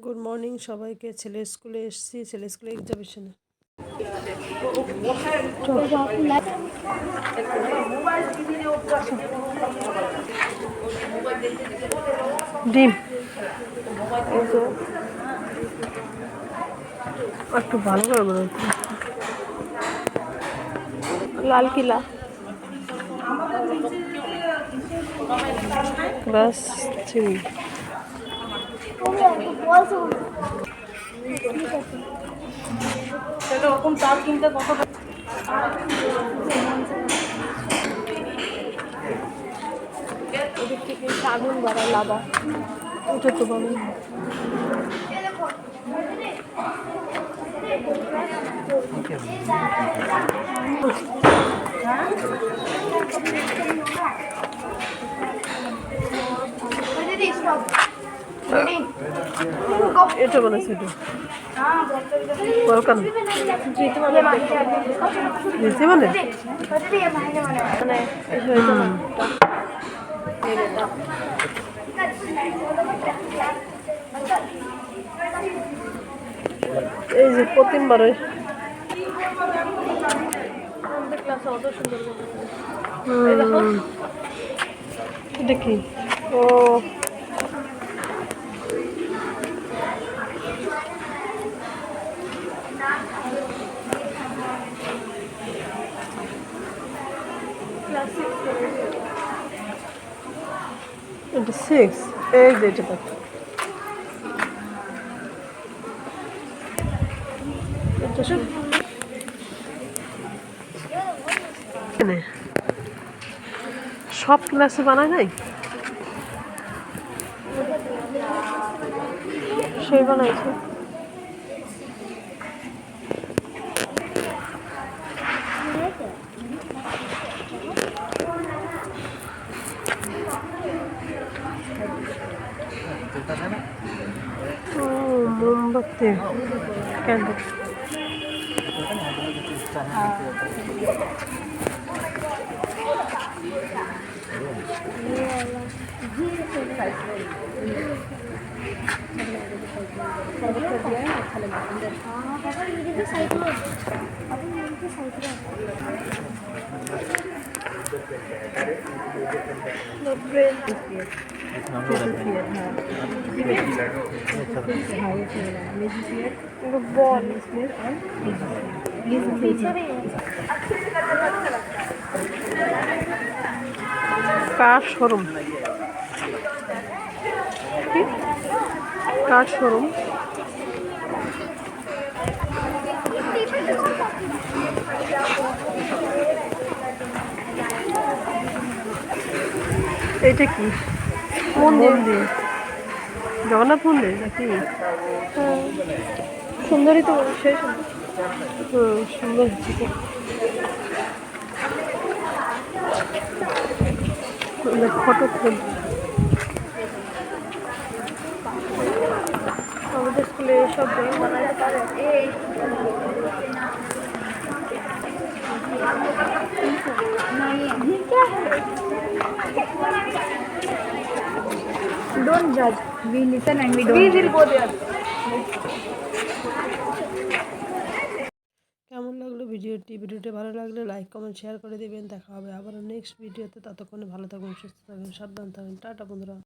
Good morning সবাইকে। ছেলে স্কুলে এসেছি, ছেলে স্কুলে এক্সাবিশনে। ডিম একটু ভালো করে মনে হচ্ছে লাল কিলা ক্লাস 3। এরকম চাল কিনতে কত এদিক থেকে আগুন বাড়া লাভা ওটা তো ভালো। এটা বলেছে এটা ওয়েলকাম দিতে মানে এই যে প্রতিবারে এটা কি ও এটা 6 এই যে এটা সব ক্লাসে বানায় নাই, সেই বানাইছে। মোমবাতি ক্যান্ডেল কার শোরুম, কার শোরুম। এটা কি মন্দির, জগন্নাথ মন্দির নাকি? সুন্দরী তো সেই সুন্দর হচ্ছে। ফটো ফ্রেম আমাদের স্কুলে এসব ড্রয়িং বানাতে পারে। Don't judge. We listen and we don't. We will go there. কেমন লাগলো ভিডিওটি ভালো লাগলে লাইক কমেন্ট শেয়ার করে দেবেন। দেখা হবে আবার নেক্সট ভিডিওতে। ততক্ষণে ভালো থাকুন, সুস্থ থাকুন, সাবধান থাকুন। টাটা বন্ধুরা।